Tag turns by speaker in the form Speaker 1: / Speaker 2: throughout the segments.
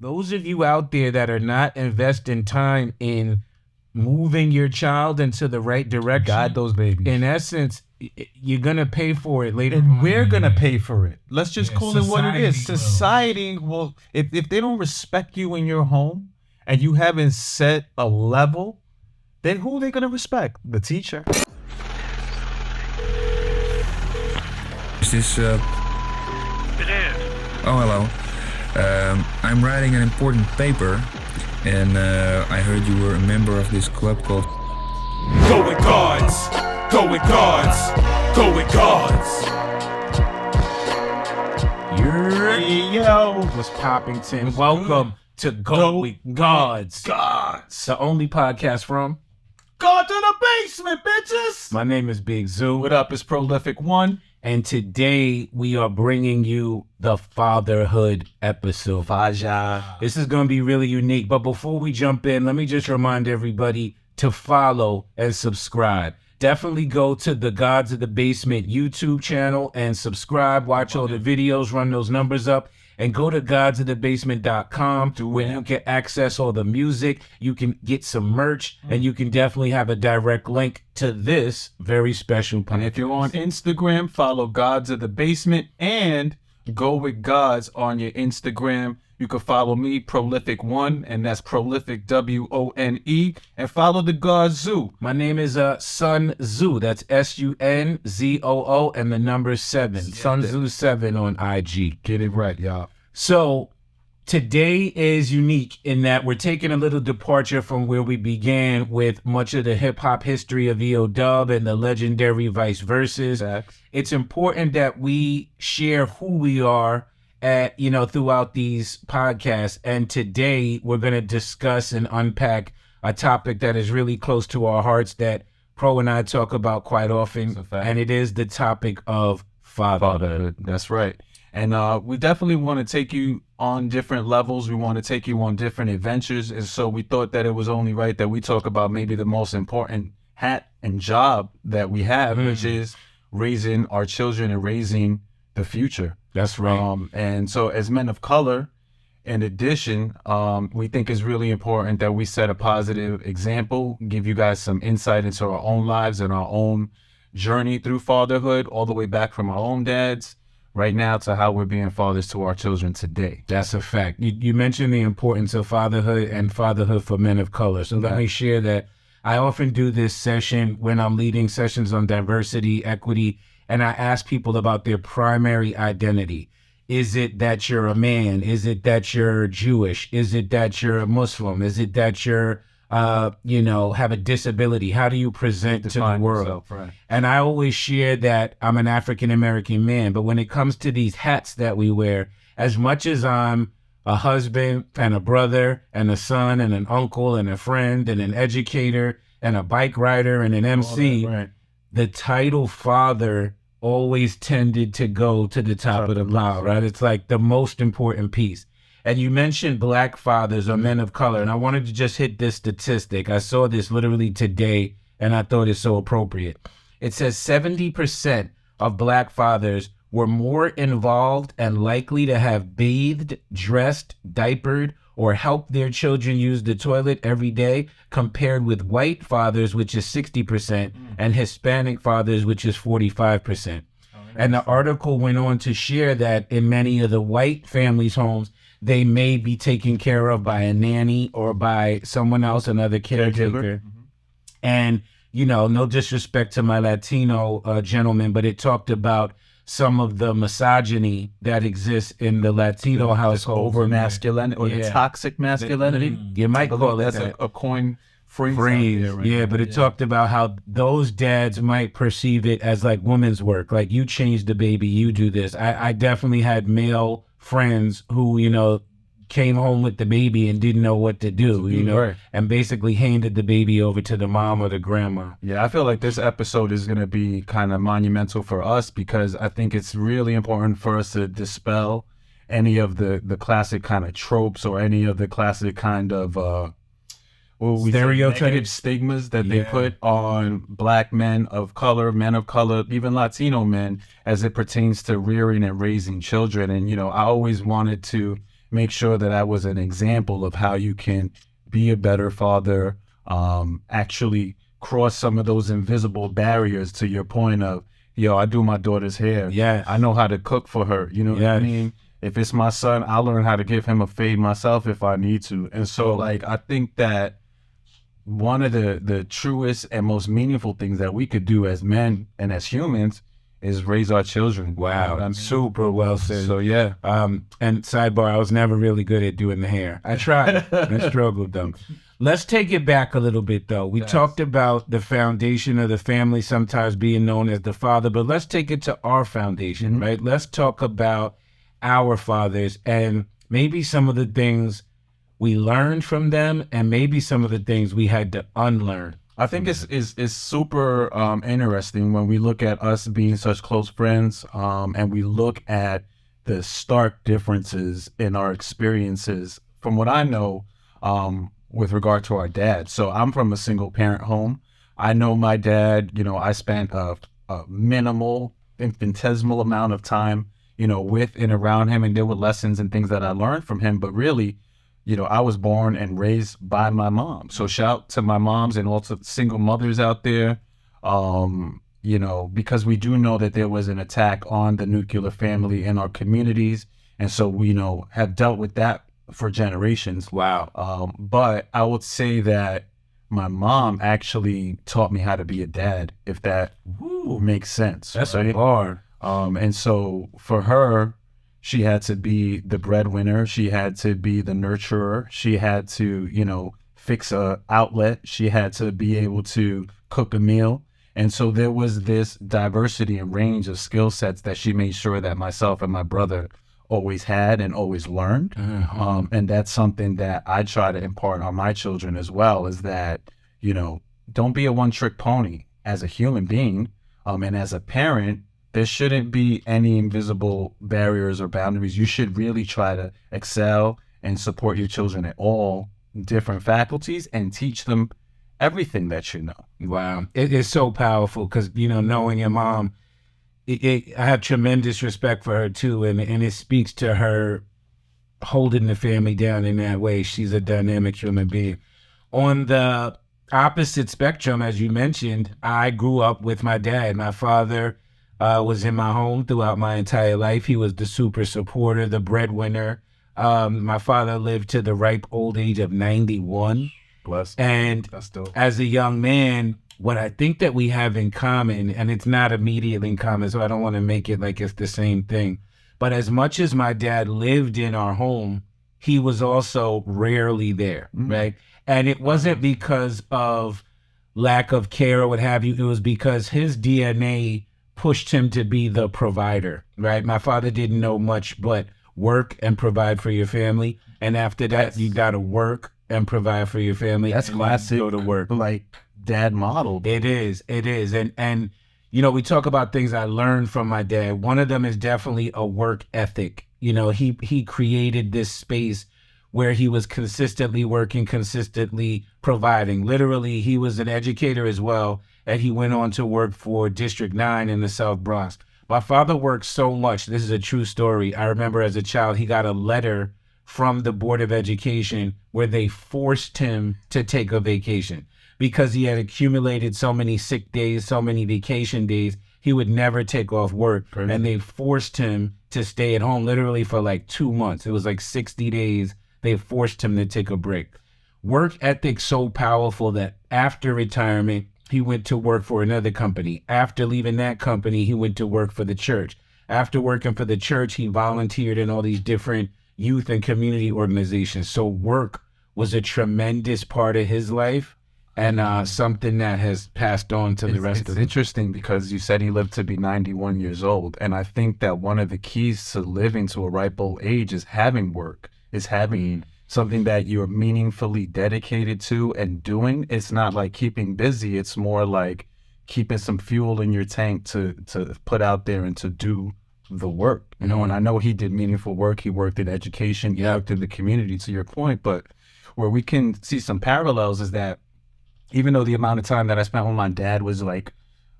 Speaker 1: Those of you out there that are not investing time in moving your child into the right direction,
Speaker 2: guide those babies.
Speaker 1: in essence, you're going to pay for it later.
Speaker 2: And we're going to pay for it. Let's just call it what it is.
Speaker 3: society will.
Speaker 2: Society will, if they don't respect you in your home and you haven't set a level, then who are they going to respect? The teacher.
Speaker 4: Is this,
Speaker 5: It is.
Speaker 4: oh, hello. I'm writing an important paper, and I heard you were a member of this club called...
Speaker 3: Go with gods, go with gods, go with gods.
Speaker 1: Yo, what's Poppington? Welcome to Go with Gods.
Speaker 2: Gods.
Speaker 1: The only podcast from...
Speaker 2: Go to the basement, bitches.
Speaker 1: My name is Big Zoo.
Speaker 2: What up? It's Prolific One.
Speaker 1: And today we are bringing you the Fatherhood episode.
Speaker 2: Faja.
Speaker 1: This is going to be really unique. But before we jump in, let me just remind everybody to follow and subscribe. Definitely go to the Gods of the Basement YouTube channel and subscribe. Watch all the videos, run those numbers up. And go to godsofthebasement.com where you can access all the music. You can get some merch, and you can definitely have a direct link to this very special podcast.
Speaker 2: And if you're on Instagram, follow Gods of the Basement and Go with Gods on your Instagram. You can follow me, Prolific One, and that's Prolific WONE, and follow the God Zoo.
Speaker 1: My name is Sun Zoo. That's SUNZOO and the number 7. Sun Zoo 7 on IG.
Speaker 2: Get it right, y'all.
Speaker 1: So today is unique in that we're taking a little departure from where we began with much of the hip hop history of EO Dub and the legendary Vice Verses. It's important that we share who we are throughout these podcasts. And today we're going to discuss and unpack a topic that is really close to our hearts that Pro and I talk about quite often. And it is the topic of fatherhood.
Speaker 2: That's right. And we definitely want to take you on different levels. We want to take you on different adventures. And so we thought that it was only right that we talk about maybe the most important hat and job that we have, which is raising our children and raising the future.
Speaker 1: That's right.
Speaker 2: And so as men of color, in addition, we think it's really important that we set a positive example, give you guys some insight into our own lives and our own journey through fatherhood, all the way back from our own dads right now to how we're being fathers to our children today.
Speaker 1: That's a fact. You mentioned the importance of fatherhood and fatherhood for men of color. So let me share that I often do this session when I'm leading sessions on diversity, equity, and I ask people about their primary identity. Is it that you're a man? Is it that you're Jewish? Is it that you're a Muslim? Is it that you're, have a disability? How do you present to the world?
Speaker 2: Yourself, right.
Speaker 1: And I always share that I'm an African-American man, but when it comes to these hats that we wear, as much as I'm a husband and a brother and a son and an uncle and a friend and an educator and a bike rider and an MC, the title father always tended to go to the top of the line, right? It's like the most important piece. And you mentioned black fathers or men of color, and I wanted to just hit this statistic. I saw this literally today, and I thought it's so appropriate. It says 70% of black fathers were more involved and likely to have bathed, dressed, diapered, or helped their children use the toilet every day compared with white fathers, which is 60%, and Hispanic fathers, which is 45%. And the article went on to share that in many of the white families' homes, they may be taken care of by a nanny or by someone else, another caretaker. And, no disrespect to my Latino gentleman, but it talked about some of the misogyny that exists in the Latino household.
Speaker 2: Over masculinity or the toxic masculinity.
Speaker 1: You might call it
Speaker 2: that's a coin phrase.
Speaker 1: But it talked about how those dads might perceive it as like women's work. Like, you change the baby, you do this. I definitely had male friends who, came home with the baby and didn't know what to do, and basically handed the baby over to the mom or the grandma.
Speaker 2: Yeah, I feel like this episode is going to be kind of monumental for us because I think it's really important for us to dispel any of the classic kind of tropes or any of the classic kind of stereotype stigmas that they put on black men of color, even Latino men, as it pertains to rearing and raising children. And, I always wanted to make sure that I was an example of how you can be a better father, actually cross some of those invisible barriers to your point of, yo, I do my daughter's hair.
Speaker 1: Yes.
Speaker 2: I know how to cook for her. You know what I
Speaker 1: Yes.
Speaker 2: mean? If it's my son, I'll learn how to give him a fade myself if I need to. And so, like, I think that one of the truest and most meaningful things that we could do as men and as humans is raise our children.
Speaker 1: Wow,
Speaker 2: You know what I mean?
Speaker 1: super well said.
Speaker 2: So, yeah.
Speaker 1: And sidebar, I was never really good at doing the hair. I tried. I struggled though. Let's take it back a little bit though. We talked about the foundation of the family sometimes being known as the father, but let's take it to our foundation, right? Let's talk about our fathers and maybe some of the things we learned from them and maybe some of the things we had to unlearn.
Speaker 2: I think it's super interesting when we look at us being such close friends, and we look at the stark differences in our experiences. From what I know, with regard to our dad. So I'm from a single parent home. I know my dad. You know, I spent a minimal, infinitesimal amount of time, you know, with and around him, and there were lessons and things that I learned from him. But really, you know, I was born and raised by my mom. So shout out to my moms and also single mothers out there, you know, because we do know that there was an attack on the nuclear family in our communities. And so we, you know, have dealt with that for generations.
Speaker 1: Wow.
Speaker 2: But I would say that my mom actually taught me how to be a dad, if that makes sense.
Speaker 1: That's
Speaker 2: right?
Speaker 1: a bar.
Speaker 2: And so for her, she had to be the breadwinner. She had to be the nurturer. She had to, you know, fix a outlet. She had to be able to cook a meal. And so there was this diversity and range of skill sets that she made sure that myself and my brother always had and always learned. And that's something that I try to impart on my children as well, is that, you know, don't be a one-trick pony as a human being. And as a parent, there shouldn't be any invisible barriers or boundaries. You should really try to excel and support your children at all different faculties and teach them everything that you know.
Speaker 1: Wow. It is so powerful because, you know, knowing your mom, I have tremendous respect for her too. And it speaks to her holding the family down in that way. She's a dynamic human being. On the opposite spectrum, as you mentioned, I grew up with my dad. My father was in my home throughout my entire life. He was the super supporter, the breadwinner. My father lived to the ripe old age of 91.
Speaker 2: Bless.
Speaker 1: And
Speaker 2: That's dope.
Speaker 1: as a young man, what I think that we have in common, and it's not immediately in common, so I don't want to make it like it's the same thing, but as much as my dad lived in our home, he was also rarely there, right? And it wasn't because of lack of care or what have you. It was because his DNA pushed him to be the provider, right? My father didn't know much but work and provide for your family. And after that, you got to work and provide for your family.
Speaker 2: That's
Speaker 1: and
Speaker 2: classic.
Speaker 1: Go to work.
Speaker 2: Like dad model.
Speaker 1: It is. And you know, we talk about things I learned from my dad. One of them is definitely a work ethic. You know, he created this space where he was consistently working, consistently providing. Literally, he was an educator as well, and he went on to work for District 9 in the South Bronx. My father worked so much. This is a true story. I remember as a child, he got a letter from the Board of Education where they forced him to take a vacation because he had accumulated so many sick days, so many vacation days. He would never take off work.
Speaker 2: Crazy.
Speaker 1: And they forced him to stay at home literally for like 2 months. It was like 60 days. They forced him to take a break. Work ethic so powerful that after retirement, he went to work for another company. After leaving that company, he went to work for the church. After working for the church, he volunteered in all these different youth and community organizations. So work was a tremendous part of his life and something that has passed on to the rest of
Speaker 2: It's
Speaker 1: us.
Speaker 2: interesting because you said he lived to be 91 years old. And I think that one of the keys to living to a ripe old age is having work, is having something that you're meaningfully dedicated to and doing. It's not like keeping busy. It's more like keeping some fuel in your tank to put out there and to do the work, you know. And I know he did meaningful work. He worked in education, he worked in the community, to your point. But where we can see some parallels is that even though the amount of time that I spent with my dad was like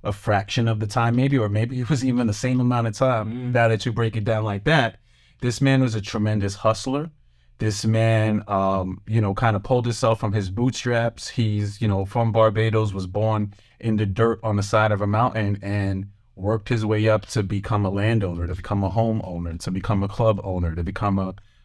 Speaker 2: a fraction of the time, maybe it was even the same amount of time, now that you break it down like that, this man was a tremendous hustler. This man, kind of pulled himself from his bootstraps. He's, from Barbados, was born in the dirt on the side of a mountain and worked his way up to become a landowner, to become a homeowner, to become a club owner, to become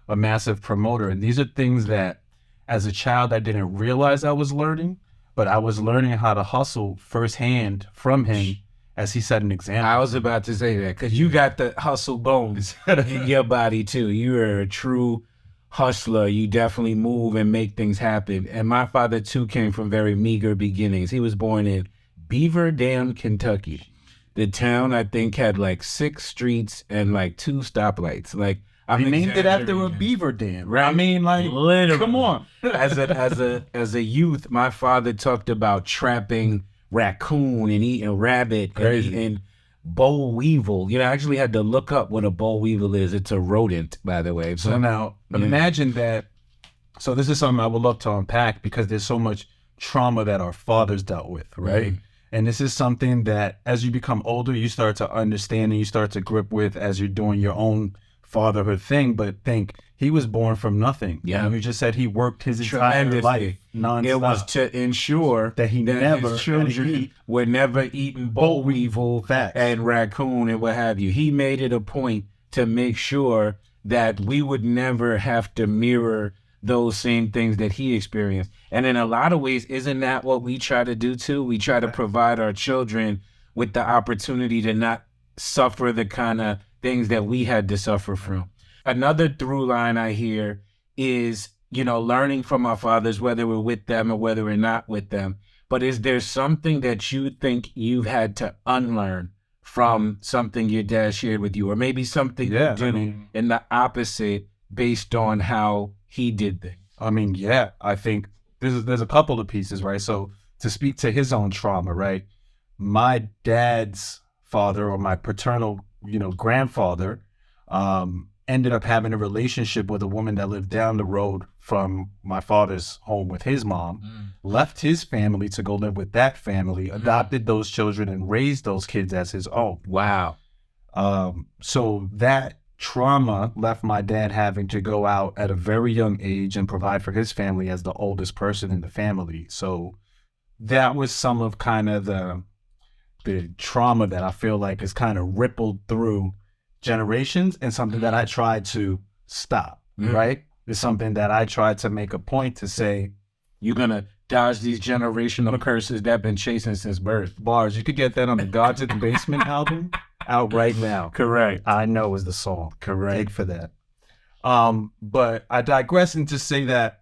Speaker 2: a massive promoter. And these are things that as a child I didn't realize I was learning, but I was learning how to hustle firsthand from him as he set an example.
Speaker 1: I was about to say that because you got the hustle bones in your body too. You are a true hustler. You definitely move and make things happen. And my father too came from very meager beginnings. He was born in Beaver Dam, Kentucky. The town I think had like 6 streets and like 2 stoplights. Like
Speaker 2: He named it after a beaver dam.
Speaker 1: Right.
Speaker 2: I mean, like,
Speaker 1: literally.
Speaker 2: come on.
Speaker 1: As a youth, my father talked about trapping raccoon and eating rabbit and eating boll weevil. I actually had to look up what a boll weevil is. It's a rodent, by the way.
Speaker 2: So now imagine that. So this is something I would love to unpack because there's so much trauma that our fathers dealt with, right? And this is something that as you become older, you start to understand and you start to grip with as you're doing your own fatherhood thing. But think, he was born from nothing.
Speaker 1: Yeah.
Speaker 2: You just said he worked his entire life nonstop.
Speaker 1: It was to ensure
Speaker 2: that
Speaker 1: his children were never eating boll weevil and raccoon and what have you. He made it a point to make sure that we would never have to mirror those same things that he experienced. And in a lot of ways, isn't that what we try to do too? We try to provide our children with the opportunity to not suffer the kind of things that we had to suffer from. Another through line I hear is, learning from our fathers, whether we're with them or whether we're not with them. But is there something that you think you've had to unlearn from something your dad shared with you, or maybe something you did in the opposite based on how he did things?
Speaker 2: I think there's a couple of pieces, right? So to speak to his own trauma, right? My dad's father, or my paternal, grandfather, ended up having a relationship with a woman that lived down the road from my father's home with his mom, left his family to go live with that family, adopted those children and raised those kids as his own.
Speaker 1: Wow.
Speaker 2: So that trauma left my dad having to go out at a very young age and provide for his family as the oldest person in the family. So that was some of kind of the trauma that I feel like has kind of rippled through generations, and something that I tried to stop, right? It's something that I tried to make a point to say,
Speaker 1: you're going to dodge these generational curses that have been chasing since birth.
Speaker 2: Bars, you could get that on the Gods in the Basement album out right now.
Speaker 1: Correct.
Speaker 2: I Know is the song.
Speaker 1: Correct.
Speaker 2: Take for that. But I digress into say that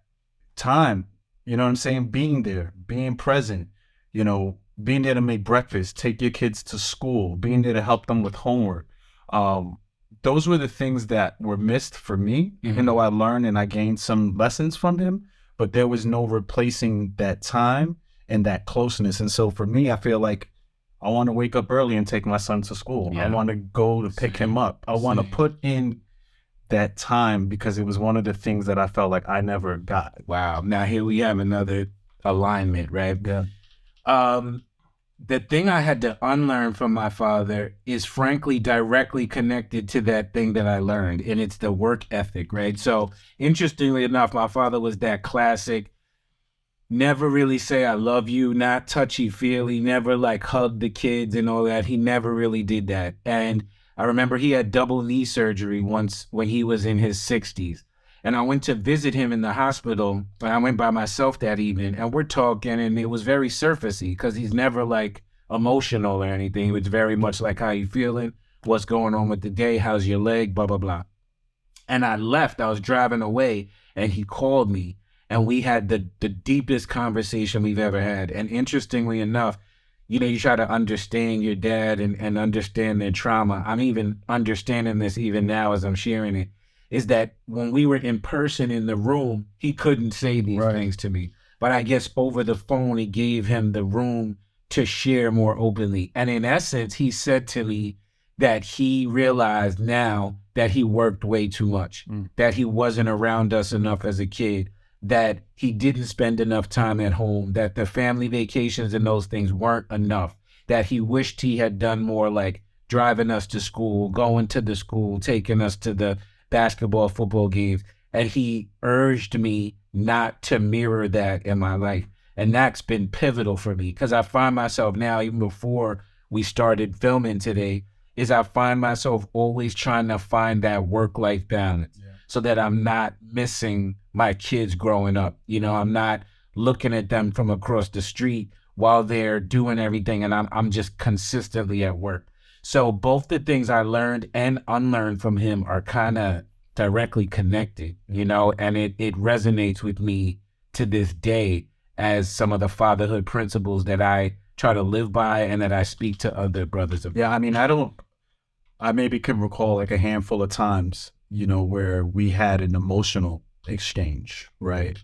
Speaker 2: time, you know what I'm saying? Being there, being present, being there to make breakfast, take your kids to school, being there to help them with homework. Those were the things that were missed for me, even though I learned and I gained some lessons from him, but there was no replacing that time and that closeness. And so for me, I feel like I want to wake up early and take my son to school. I want to go to pick him up. I want to put in that time because it was one of the things that I felt like I never got.
Speaker 1: Wow. Now here we have another alignment, right?
Speaker 2: Yeah.
Speaker 1: The thing I had to unlearn from my father is frankly directly connected to that thing that I learned, and it's the work ethic, right? So interestingly enough, my father was that classic, never really say I love you, not touchy-feely, never like hug the kids and all that. He never really did that. And I remember he had double knee surgery once when he was in his 60s. And I went to visit him in the hospital. I went by myself that evening, and we're talking, and it was very surfacey because he's never like emotional or anything. It was very much like, how you feeling? What's going on with the day? How's your leg? Blah, blah, blah. And I left. I was driving away, and he called me, and we had the deepest conversation we've ever had. And interestingly enough, you try to understand your dad and understand their trauma. I'm even understanding this even now as I'm sharing it. Is that when we were in person in the room, he couldn't say these things to me. But I guess over the phone, it gave him the room to share more openly. And in essence, he said to me that he realized now that he worked way too much, that he wasn't around us enough as a kid, that he didn't spend enough time at home, that the family vacations and those things weren't enough, that he wished he had done more, like driving us to school, going to the school, taking us to the basketball, football games. And he urged me not to mirror that in my life. And that's been pivotal for me because I find myself now, even before we started filming today, is I find myself always trying to find that work-life balance so that I'm not missing my kids growing up. You know, I'm not looking at them from across the street while they're doing everything and I'm just consistently at work. So both the things I learned and unlearned from him are kind of directly connected, you know, and it resonates with me to this day as some of the fatherhood principles that I try to live by and that I speak to other brothers of.
Speaker 2: Yeah, I mean, I maybe can recall like a handful of times, you know, where we had an emotional exchange, right?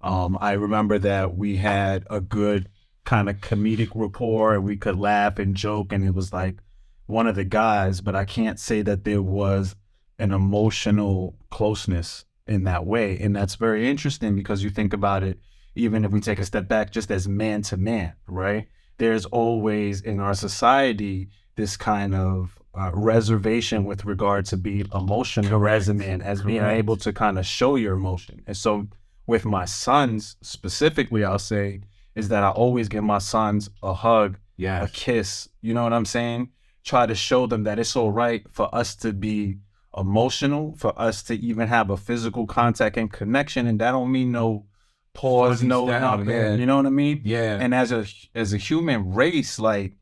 Speaker 2: I remember that we had a good kind of comedic rapport and we could laugh and joke and it was like one of the guys, but I can't say that there was an emotional closeness in that way. And that's very interesting because you think about it, even if we take a step back just as man to man, right? There's always in our society this kind of reservation with regard to being emotional resonant as being able to kind of show your emotion. And so with my sons specifically, I'll say is that I always give my sons a hug, a kiss, you know what I'm saying? Try to show them that it's all right for us to be emotional, for us to even have a physical contact and connection. And that don't mean no pause, no nothing, you know what I mean?
Speaker 1: Yeah.
Speaker 2: And as a human race, like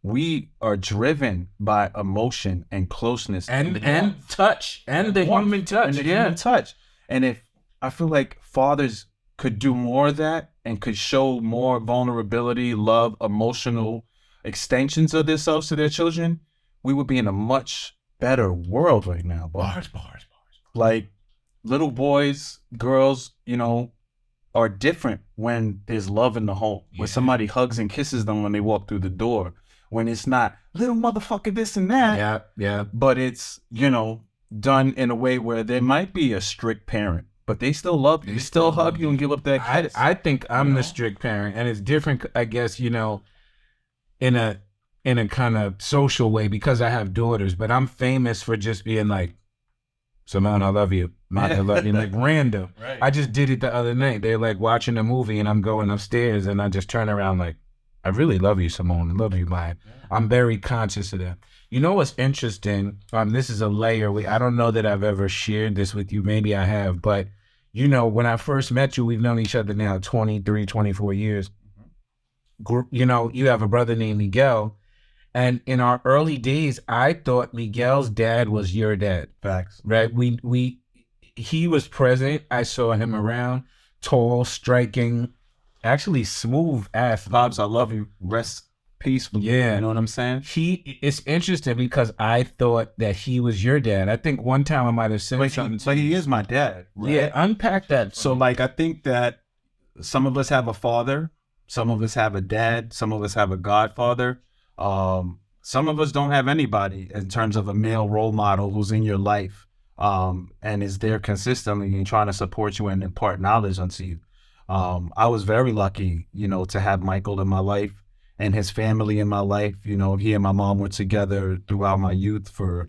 Speaker 2: we are driven by emotion and closeness
Speaker 1: and touch and the human touch.
Speaker 2: And the human touch. And if I feel like fathers could do more of that and could show more vulnerability, love, emotional extensions of themselves to their children, we would be in a much better world right now.
Speaker 1: Bars.
Speaker 2: Like little boys, girls, you know, are different when there's love in the home, when somebody hugs and kisses them when they walk through the door, when it's not little motherfucker this and that.
Speaker 1: Yeah.
Speaker 2: But it's, you know, done in a way where there might be a strict parent, but they still love you. They still hug you and give up that kiss.
Speaker 1: I think I'm the strict parent, and it's different, I guess, you know, in a kind of social way because I have daughters, but I'm famous for just being like, Simone, I love you. I love you, like random.
Speaker 2: Right.
Speaker 1: I just did it the other night. They're like watching a movie and I'm going upstairs and I just turn around like, I really love you, Simone. I love you, man. I'm very conscious of that. You know what's interesting? This is a layer. I don't know that I've ever shared this with you. Maybe I have, but you know, when I first met you, we've known each other now 23, 24 years. You know, you have a brother named Miguel. And in our early days, I thought Miguel's dad was your dad.
Speaker 2: Facts.
Speaker 1: Right? He was present. I saw him around, tall, striking, actually smooth athlete.
Speaker 2: Pops, I love you. Rest peacefully.
Speaker 1: Yeah.
Speaker 2: You know what I'm saying?
Speaker 1: It's interesting because I thought that he was your dad. I think one time I might have said something.
Speaker 2: So he is my dad. Right?
Speaker 1: Yeah, unpack that.
Speaker 2: So like, I think that some of us have a father, some of us have a dad, some of us have a godfather. Some of us don't have anybody in terms of a male role model who's in your life and is there consistently and trying to support you and impart knowledge onto you. I was very lucky, you know, to have Michael in my life and his family in my life. You know, he and my mom were together throughout my youth for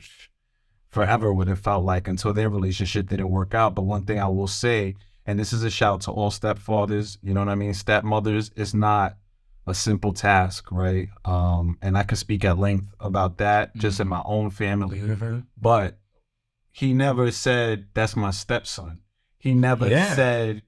Speaker 2: forever, what it felt like, until their relationship didn't work out. But one thing I will say, and this is a shout to all stepfathers, you know what I mean? Stepmothers, it's not a simple task, right? And I could speak at length about that just in my own family. But he never said, that's my stepson. He never said,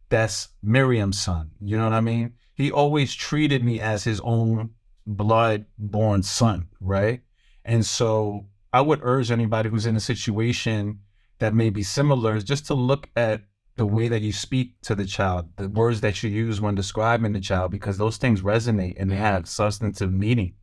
Speaker 2: that's Miriam's son. You know what I mean? He always treated me as his own blood-born son, right? And so I would urge anybody who's in a situation that may be similar just to look at the way that you speak to the child, the words that you use when describing the child, because those things resonate and they have substantive meaning.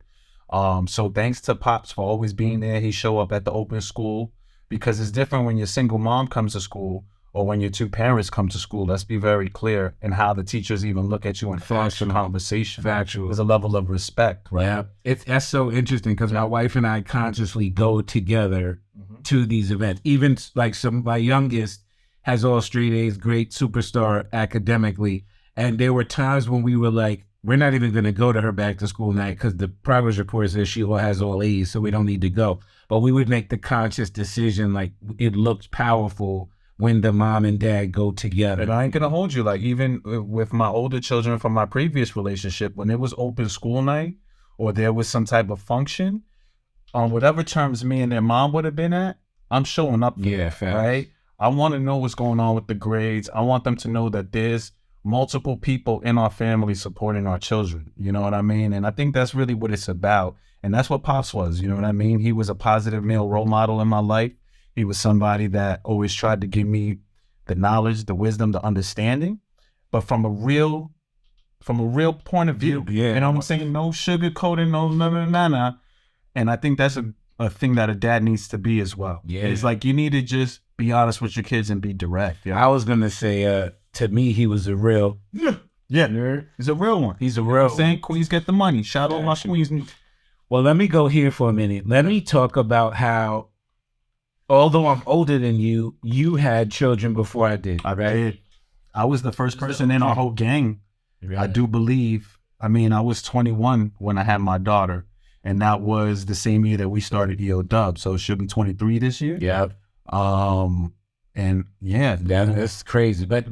Speaker 2: So thanks to Pops for always being there. He show up at the open school because it's different when your single mom comes to school or when your two parents come to school. Let's be very clear in how the teachers even look at you and foster conversation.
Speaker 1: Factual.
Speaker 2: There's a level of respect, right?
Speaker 1: Yeah, that's so interesting because my wife and I consciously go together to these events. Even like my youngest has all straight A's, great superstar academically. And there were times when we were like, we're not even going to go to her back to school night because the progress report says she has all A's, so we don't need to go. But we would make the conscious decision, like it looked powerful when the mom and dad go together.
Speaker 2: And I ain't gonna hold you. Like, even with my older children from my previous relationship, when it was open school night or there was some type of function, on whatever terms me and their mom would have been at, I'm showing up.
Speaker 1: Yeah, facts.
Speaker 2: Right? I want to know what's going on with the grades. I want them to know that there's multiple people in our family supporting our children. You know what I mean? And I think that's really what it's about. And that's what Pops was. You know what I mean? He was a positive male role model in my life. He was somebody that always tried to give me the knowledge, the wisdom, the understanding, but from a real point of view.
Speaker 1: Yeah.
Speaker 2: You know what I'm saying? No sugarcoating, no. And I think that's a thing that a dad needs to be as well.
Speaker 1: Yeah.
Speaker 2: It's like, you need to just be honest with your kids and be direct. Yeah.
Speaker 1: I was gonna say, to me, he was a real.
Speaker 2: Yeah. He's a real one.
Speaker 1: He's a real.
Speaker 2: I'm saying Queens get the money. Shout out my Queens.
Speaker 1: Well, let me go here for a minute. Let me talk about how, although I'm older than you, you had children before I did.
Speaker 2: I did. I was the first person in our whole gang.
Speaker 1: Right.
Speaker 2: I do believe. I mean, I was 21 when I had my daughter, and that was the same year that we started EO Dub. So it should be 23 this year.
Speaker 1: Yeah.
Speaker 2: And yeah,
Speaker 1: That's crazy. But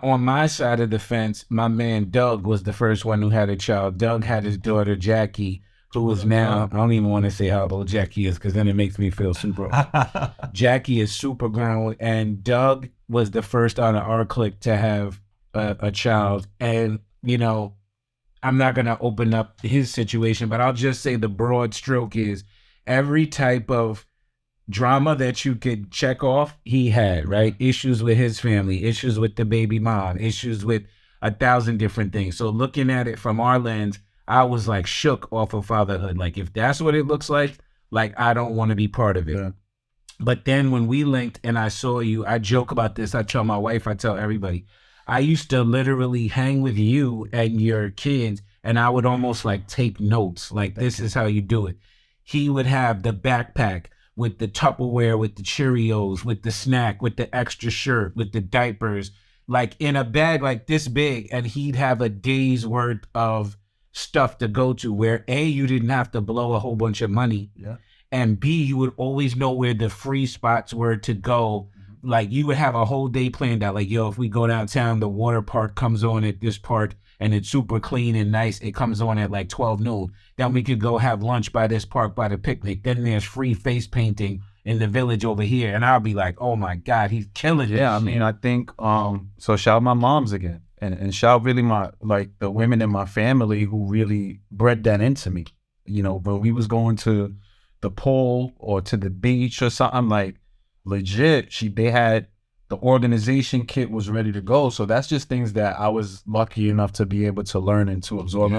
Speaker 1: on my side of the fence, my man Doug was the first one who had a child. Doug had his daughter Jackie, who is now, I don't even want to say how old Jackie is because then it makes me feel super old. Jackie is super grown, and Doug was the first out of our clique to have a child. And, you know, I'm not going to open up his situation, but I'll just say the broad stroke is every type of drama that you could check off, he had, right? Issues with his family, issues with the baby mom, issues with 1,000 different things. So looking at it from our lens, I was like shook off of fatherhood. Like, if that's what it looks like I don't want to be part of it. Yeah. But then when we linked and I saw you, I joke about this. I tell my wife, I tell everybody, I used to literally hang with you and your kids, and I would almost like take notes. Like, this is how you do it. He would have the backpack with the Tupperware, with the Cheerios, with the snack, with the extra shirt, with the diapers, like in a bag like this big, and he'd have a day's worth of stuff to go to where A, you didn't have to blow a whole bunch of money, and B, you would always know where the free spots were to go. Like, you would have a whole day planned out. Like, yo, if we go downtown, the water park comes on at this part and it's super clean and nice. It comes on at like 12 noon. Then we could go have lunch by this park by the picnic. Then there's free face painting in the village over here. And I'll be like, oh my God, he's killing it.
Speaker 2: Yeah, I mean, I think, so shout out my moms again. And shout really the women in my family who really bred that into me. You know, when we was going to the pool or to the beach or something, like, legit, they had the organization kit was ready to go. So that's just things that I was lucky enough to be able to learn and to absorb.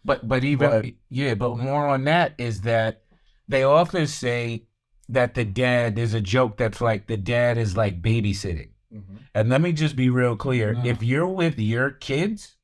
Speaker 1: But more on that is that they often say that there's a joke that's like the dad is like babysitting. And let me just be real clear. If you're with your kids,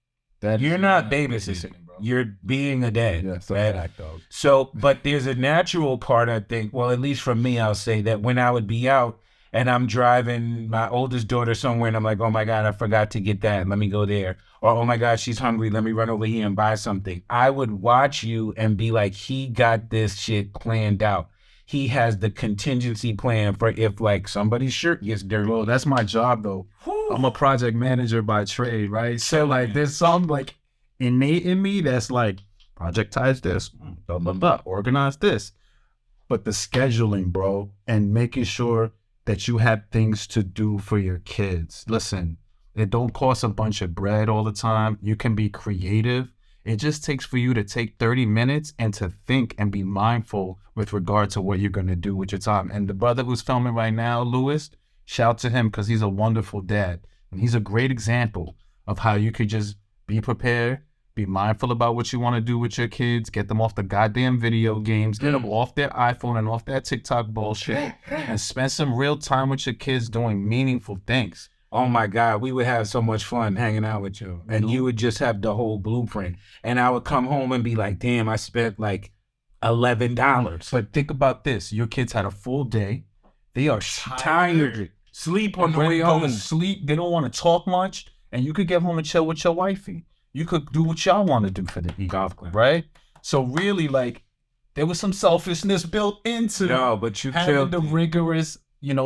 Speaker 1: you're not babysitting. You're being a dad.
Speaker 2: Yeah, so
Speaker 1: right?
Speaker 2: fact, dog.
Speaker 1: So, but there's a natural part, I think, well, at least for me, I'll say that when I would be out and I'm driving my oldest daughter somewhere and I'm like, oh my God, I forgot to get that. Let me go there. Or, oh my God, she's hungry. Let me run over here and buy something. I would watch you and be like, he got this shit planned out. He has the contingency plan for if like somebody's shirt gets dirty.
Speaker 2: Well, that's my job though. I'm a project manager by trade, right? So like there's some like innate in me that's like projectize this, blah, blah, blah, organize this. But the scheduling, bro, and making sure that you have things to do for your kids. Listen, it don't cost a bunch of bread all the time. You can be creative. It just takes for you to take 30 minutes and to think and be mindful with regard to what you're going to do with your time. And the brother who's filming right now, Lewis, shout to him because he's a wonderful dad. And he's a great example of how you could just be prepared, be mindful about what you want to do with your kids, get them off the goddamn video games, get them off their iPhone and off that TikTok bullshit, and spend some real time with your kids doing meaningful things.
Speaker 1: Oh my God, we would have so much fun hanging out with you. And you would just have the whole blueprint. And I would come home and be like, damn, I spent like $11.
Speaker 2: But think about this. Your kids had a full day. They are
Speaker 1: Tired. Sleep on the way home.
Speaker 2: Sleep. They don't want to talk much. And you could get home and chill with your wifey. You could do what y'all want to do for the evening.
Speaker 1: Golf club.
Speaker 2: Right? So really, like, there was some selfishness built into
Speaker 1: no, but you
Speaker 2: having the rigorous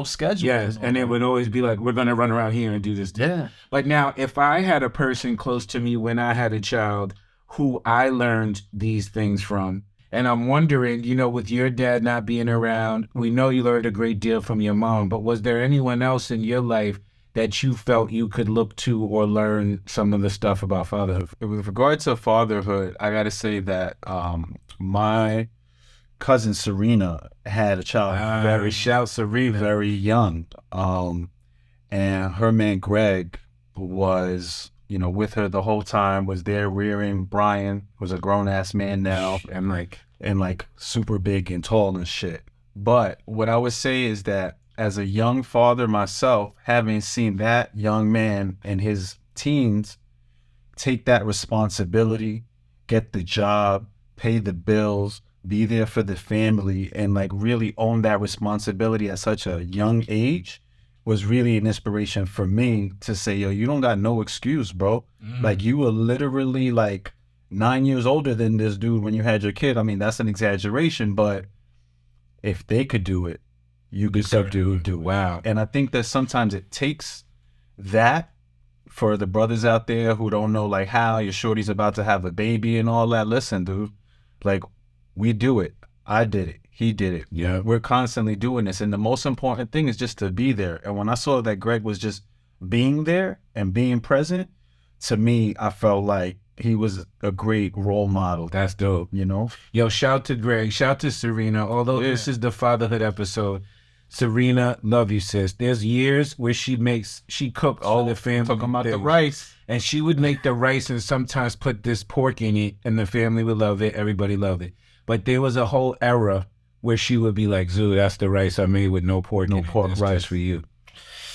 Speaker 2: schedule.
Speaker 1: Yes, and it would always be like, we're going to run around here and do this.
Speaker 2: Yeah.
Speaker 1: But now, if I had a person close to me when I had a child who I learned these things from, and I'm wondering, with your dad not being around, we know you learned a great deal from your mom, but was there anyone else in your life that you felt you could look to or learn some of the stuff about fatherhood?
Speaker 2: With regard to fatherhood, I got to say that my cousin Serena had a child
Speaker 1: Shout Serena.
Speaker 2: very young. And her man Greg was, with her the whole time, was there rearing Brian, who's a grown ass man now,
Speaker 1: And
Speaker 2: and super big and tall and shit. But what I would say is that as a young father myself, having seen that young man and his teens take that responsibility, get the job, pay the bills, be there for the family, and really own that responsibility at such a young age was really an inspiration for me to say, yo, you don't got no excuse, bro. You were literally 9 years older than this dude when you had your kid. I mean, that's an exaggeration, but if they could do it, you could do it.
Speaker 1: Wow.
Speaker 2: And I think that sometimes it takes that for the brothers out there who don't know how your shorty's about to have a baby and all that. Listen, dude, we do it. I did it. He did it.
Speaker 1: Yeah.
Speaker 2: We're constantly doing this. And the most important thing is just to be there. And when I saw that Greg was just being there and being present, to me, I felt like he was a great role model.
Speaker 1: That's dope.
Speaker 2: Yo,
Speaker 1: shout to Greg, shout to Serena. Although this is the fatherhood episode, Serena, love you, sis. There's years where she cooks for the family.
Speaker 2: Talking about the
Speaker 1: things.
Speaker 2: rice.
Speaker 1: And she would make the rice and sometimes put this pork in it, and the family would love it. Everybody loved it. But there was a whole era where she would be like, Zoo, that's the rice I made with no pork in it. That's
Speaker 2: rice
Speaker 1: just for you.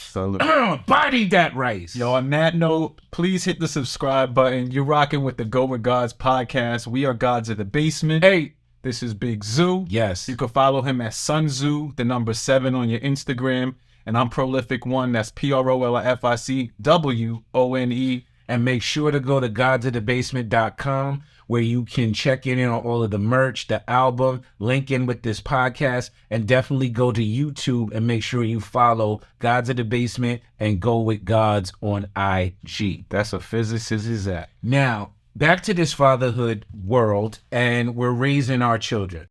Speaker 2: So
Speaker 1: Body that rice.
Speaker 2: Yo, on that note, please hit the subscribe button. You're rocking with the Go With Gods podcast. We are Gods of the Basement.
Speaker 1: Hey,
Speaker 2: this is Big Zoo.
Speaker 1: Yes.
Speaker 2: You can follow him at Sun Zoo, the number 7 on your Instagram. And I'm Prolific One. That's PROLIFICWONE.
Speaker 1: And make sure to go to godsofthebasement.com where you can check in on all of the merch, the album, link in with this podcast, and definitely go to YouTube and make sure you follow Gods of the Basement and Go With Gods on IG.
Speaker 2: That's a physicist is that.
Speaker 1: Now, back to this fatherhood world, and we're raising our children.